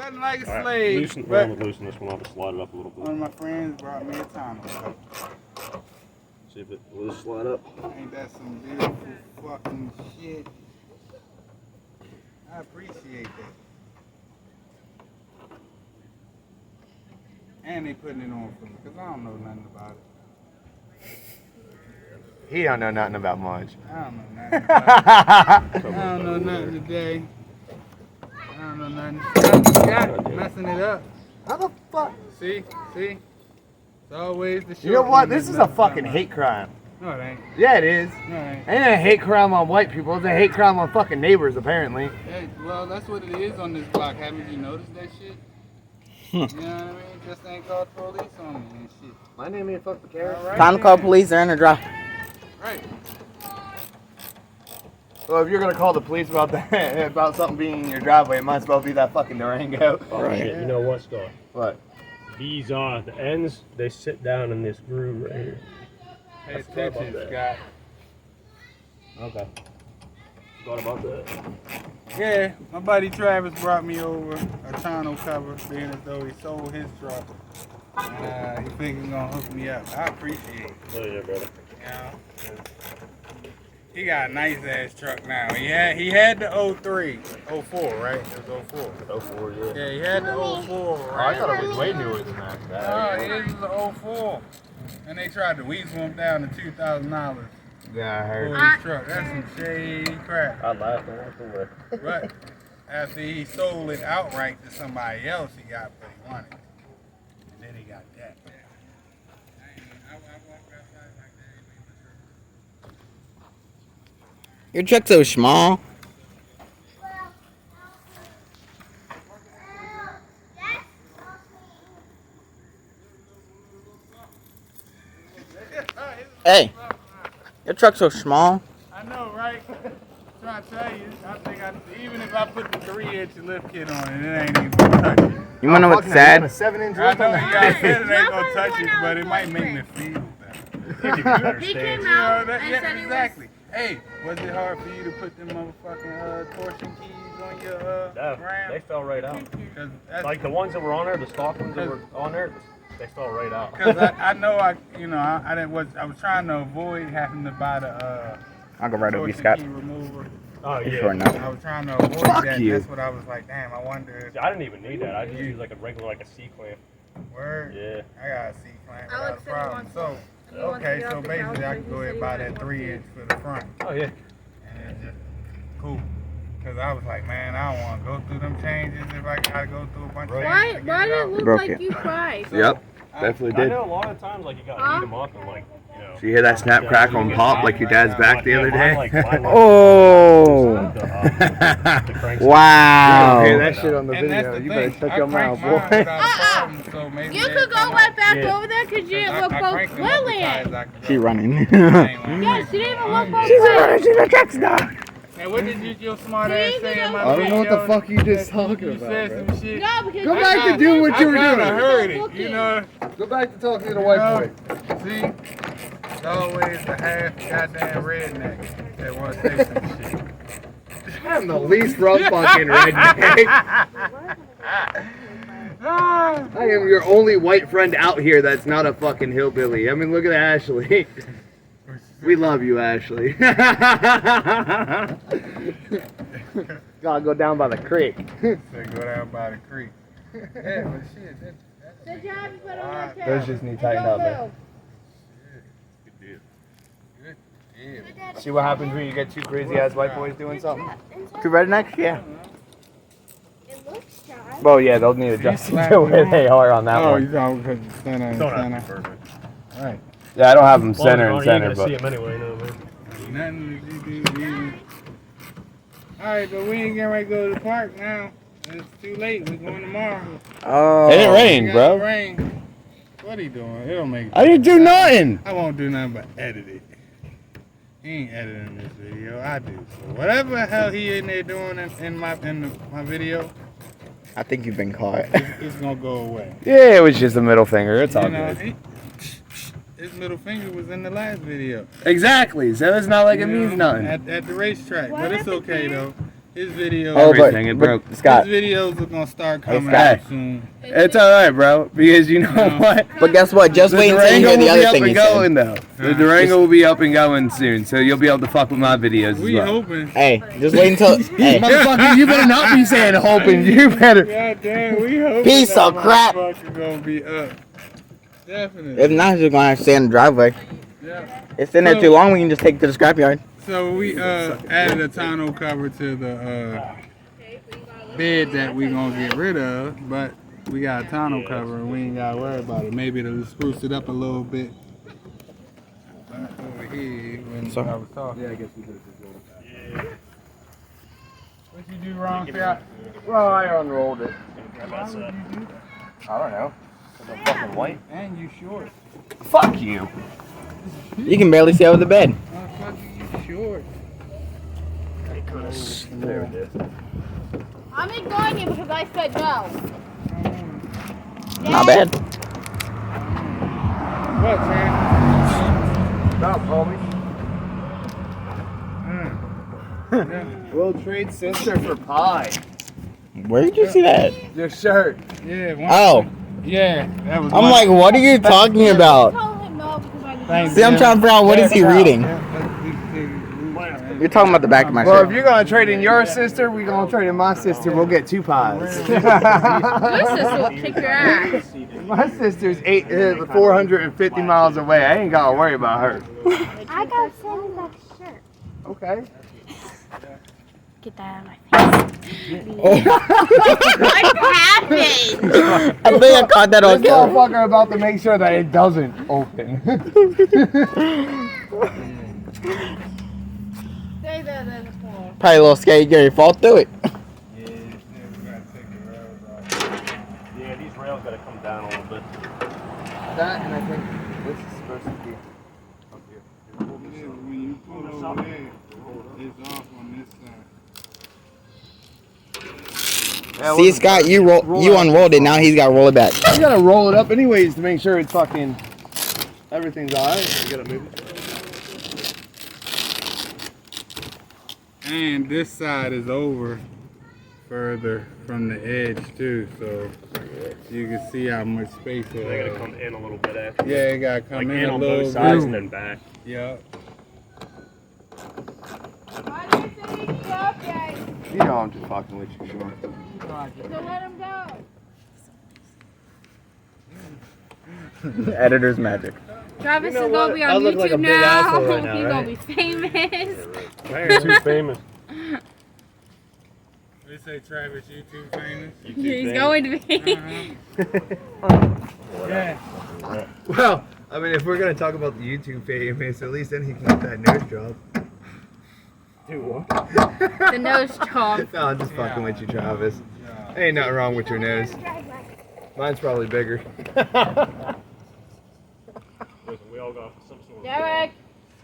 sweating like a slave. Loosen this one. I'll just slide it up a little bit. One of my friends brought me a tonneau. See if it will slide up. Ain't that some beautiful fucking shit? I appreciate that. And they putting it on for me, because I don't know nothing about it. He don't know nothing about much. I don't know nothing about it. I don't know nothing today. I don't know nothing. Scott messing it up. How the fuck? See? It's always the short. You know what? one This that is a messes fucking up. hate crime. No, it ain't. Yeah, it is. No, it ain't. Ain't a hate crime on white people. It's a hate crime on fucking neighbors, apparently. Hey, well, that's what it is on this block. Haven't you noticed that shit? You know what I mean? Just ain't called police on me and shit. My name ain't fuck the carrot. Right Time to call police. They're in the drop. Right. Well, if you're gonna call the police about that, about something being in your driveway, it might as well be that fucking Durango. Oh, Right. shit. You know what, Scott? What? These are the ends. They sit down in this groove right here. Pay attention, Scott. Okay. Forgot about that. Yeah, my buddy Travis brought me over a tonneau cover, being as though he sold his truck. He think he's gonna hook me up. I appreciate it. Oh yeah, brother. You know, 'cause he got a nice ass truck now. He had the 03, 04, right? It was 04. 04, yeah. Yeah, he had the 04, Oh, I right? thought it was way newer than that. Oh, it was the 04. And they tried to weasel him down to $2,000 Yeah, I for heard. his truck. That's some shady crap. I laughed and walked away. Right. After he sold it outright to somebody else, he got what he wanted. And then he got that. I walked outside like that. Your truck's so small. Hey, your truck's so small. I know, right? Trying to tell you, I think even if I put the 3-inch lift kit on it, it ain't even gonna touch it. You wanna know what's sad? A 7-inch I lift know on you that. guys said it ain't gonna touch it, but it might make me feel better. He came You know, out that, and yeah, said he exactly. Hey, was it hard for you to put them motherfucking torsion keys on your Yeah, Ram? they fell right out. 'Cause that's, Like the ones that were on there, the stock ones that were on there, they fell right out. Because I know I was trying to avoid having to buy the I'll go right over you, torsion Scott. key remover. Oh You yeah. sure enough. I was trying to avoid Fuck that. you. That's what I was like, damn, I wonder if See, I didn't even need that. I just used like a regular, like a C-clamp. word. Yeah. I got a C-clamp without a Alex said he problem. wants So, he wants to okay, get so off the basically couch, I so can he go ahead said and he buy wanted that to 3-inch for the front. Oh yeah. And it's just cool. Because I was like, man, I don't want to go through them changes if I got to go through a bunch of Why changes. to why get did it it out. look Broke like it. you cried? Yep, I- definitely I did. know a lot of times like you gotta heat them up and like, you know. So you hear that snap, crackle, and pop like your dad's back the other day? Oh. The cranks. Wow. Hear that shit on the And that's video. the You thing. better shut I your crank mouth, mine boy. without a problem, so maybe You they'll could go come right out. back Yeah. over there because you didn't I look both cranked them up as high willing. as I could She go. running. I ain't wanna Yeah, crank she them didn't up. even look I both ain't- willing. She's a truck stop. Hey, what did your smart See, ass you say in know my I don't know what the video? fuck you just talking You about, said bro. some shit. No, because Go back to do what you were I kinda doing. heard it, you know. Go back to talking to the white boy. See? It's always the half goddamn redneck that wants to say some shit. I'm the least from fucking redneck. Ah, I am your only white friend out here that's not a fucking hillbilly. I mean, look at Ashley. We love you, Ashley. Gotta go down by the creek. They go down by the creek. Yeah, but shit, that's Good job, you put on that tail. Those just need tightened up, man. good. Yeah. See what happens when you get two crazy ass white boys doing something? Two rednecks? Yeah. It looks shy. Well, yeah, they'll need adjusting to where they are on that Oh, one. you thought because it's center and Don't have to center. be perfect. Right. Yeah, I don't have them As long as center you and ain't center, gonna see but them anyway, you know what I mean? Nothing that you do. Alright, but we ain't getting ready to go to the park now. It's too late. We're going tomorrow. Oh. it didn't rain, It got bro. rain. What he doing? It don't make. I didn't do nothing. I won't do nothing but edit it. He ain't editing this video. I do. So whatever the hell he in there doing in my video, I think you've been caught. it's gonna go away. Yeah, it was just a middle finger. It's all You know, good. his middle finger was in the last video. Exactly. So it's not like it You means know, nothing. At the racetrack, What but it's happened okay here? though. His videos. Oh, Everything, it broke. Scott. His videos are gonna start coming Scott. out soon. It's alright, bro. Because you know what? But guess what? Just The wait until you Durango hear the will be other up thing and he said. going, though. The Durango will be up and going soon, so you'll be able to fuck with my videos as We well. hoping. Hey, just wait until. Hey, Motherfucker, you better not be saying hoping. You better. God damn, we hoping. Piece that of crap. motherfucker gonna be up. Definitely. if not, you're gonna have to stay in the driveway. Yeah. It's in there too long. We can just take it to the scrapyard. So we added a tonneau cover to the bed that we gonna get rid of, but we got a tonneau cover and we ain't gotta worry about it. Maybe it'll spruce it up a little bit. Over here when So- I was talking. Yeah, I guess we did. What you do wrong, Scott? Well, I unrolled it. Why would you do that? I don't know. Because I'm fucking white. And you short. Fuck you. You can barely see over the bed. Motherfucker, you short. There it is. I'm ignoring you because I said no. Not bad. What, man? Stop, homie. We'll trade sister for pie. Where did you see that? Your shirt. Yeah. Oh, Yeah, that was. I'm like, what are you talking about? Tell him no because I didn't. Thanks. See, I'm trying to figure out what is he reading. Yeah. You're talking about the back of my Well, if shirt. you're gonna trade in your sister, we're gonna trade in my sister. We'll get 2 pies. Your sister will kick your ass. My sister's 450 miles away. I ain't gotta worry about her. I got sent in that shirt. Okay. Get that out of my face. Oh, What happened? I think I caught that on This camera. motherfucker about to make sure that it doesn't open. Stay there then. Paul. Probably a little scary. Gary, fall through it. Yeah, these rails gotta come down a little bit. That and I think this is supposed to be up here. When you pull over there, it's off on this side. Yeah, See, Scott, you unrolled it. Now he's got to roll it back. You gotta roll it up anyways to make sure it's fucking everything's alright. You gotta move it. And this side is over further from the edge too, so you can see how much space it They gotta has. come in a little bit after. Yeah, it gotta come Like in in a on little both sides and bit. then back. Yeah. Why do you say he's up, Jay? You know I'm just fucking with you, sure. So let him go. Editor's magic. Travis You know is gonna what? be I on look like a YouTube big now. asshole right now, He's right? gonna be famous. You're too famous. They say Travis, you too famous. You too He's famous. going to be. Yeah. Well, I mean, if we're gonna talk about the YouTube famous, at least then he can get that nose job. Do what? The nose job. No, I'm just fucking with you, Travis. Ain't nothing wrong with your nose. Mine's probably bigger. Listen, we all got some sort of. Derek,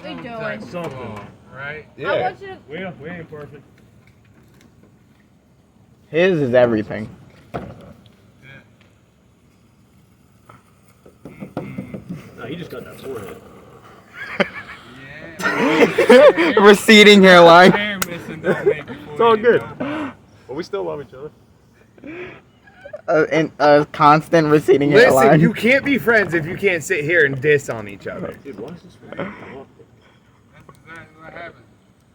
what you doing? Something. Right? I want you to. We ain't perfect. His is everything. No, you just got that forehead. Yeah. Receding hairline. Hair missing don't make it It's all good. But we still love each other. And a constant receding Listen, hairline. you can't be friends if you can't sit here and diss on each other. Dude, why is this for? That's exactly what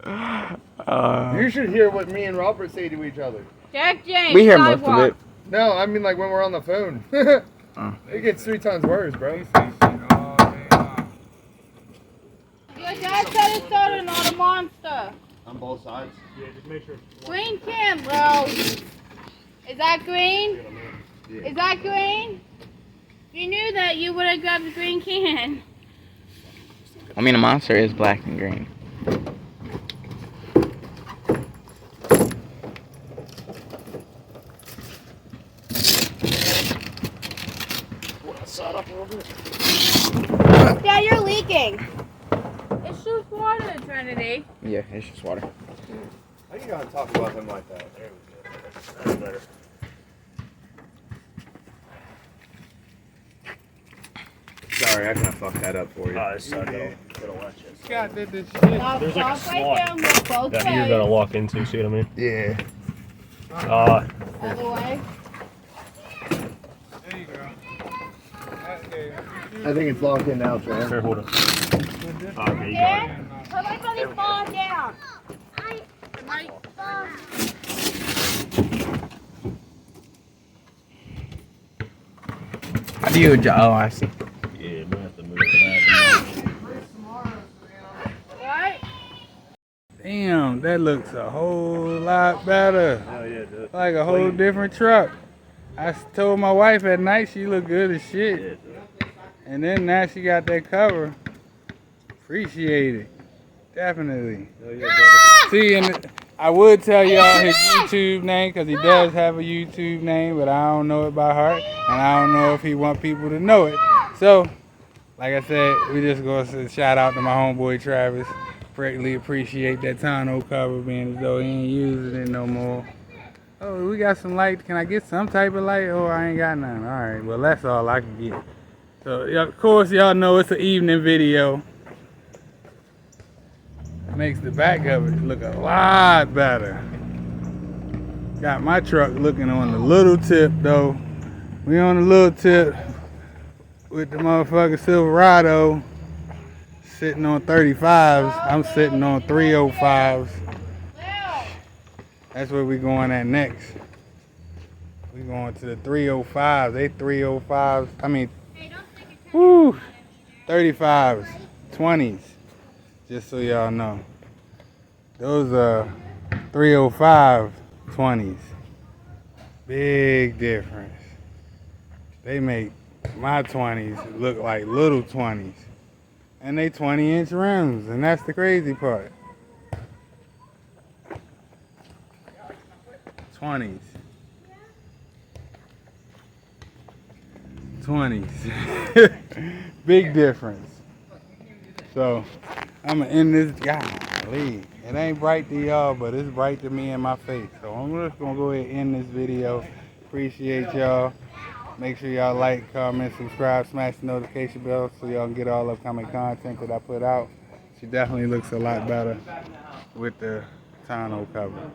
happened. You should hear what me and Robert say to each other. Jack James. We hear most of sidewalk. it. No, I mean like when we're on the phone. It gets 3 times worse, bro. They say shit all day long. Your dad said it's soda, not a monster. On both sides. Yeah, just make sure. Green can, bro. Is that green? Yeah. Is that green? If you knew that, you would have grabbed the green can. I mean, a monster is black and green. Yeah, you're leaking. It's just water, Trinity. Yeah, it's just water. How you gonna talk about him like that? There we go. That's better. Sorry, I kind of fucked that up for you. Oh, it's so dope. Scott did this shit. Walk There's like a right slot there and go both that you're ways. gonna walk into. See what I mean? Yeah. Other way. There you go. Okay. I think it's locked in now, Trevor. Here, hold it. Okay, you got it. Yeah? Put my buddy fall down. How do you adjust? Oh, I see. Yeah, we have to move it. Right? Damn, that looks a whole lot better. Oh yeah, dude. Like a whole different truck. I told my wife at night she looked good as shit. And then now she got that cover. Appreciate it. Definitely. Oh yeah, brother. See, and I would tell y'all his YouTube name because he does have a YouTube name, but I don't know it by heart. And I don't know if he want people to know it. So, like I said, we just going to say shout out to my homeboy Travis. Greatly appreciate that tonneau cover being as though he ain't using it no more. Oh, we got some light. Can I get some type of light? Oh, I ain't got none. All right, well, that's all I can get. So, yeah, of course, y'all know it's an evening video. Makes the back of it look a lot better. Got my truck looking on the little tip, though. We on the little tip with the motherfucking Silverado sitting on 35s. I'm sitting on 305s. That's where we going at next. We going to the 305s. They 305s. I mean, woo, 35s, 20s. Just so y'all know. Those are 305 20s. Big difference. They make my 20s look like little 20s. And they 20-inch rims, and that's the crazy part. 20s. 20s. Big difference. So, I'm gonna end this. Golly, it ain't bright to y'all, but it's bright to me in my face. So I'm just gonna go ahead and end this video. Appreciate y'all. Make sure y'all like, comment, subscribe, smash the notification bell so y'all can get all upcoming content that I put out. She definitely looks a lot better with the tonneau cover.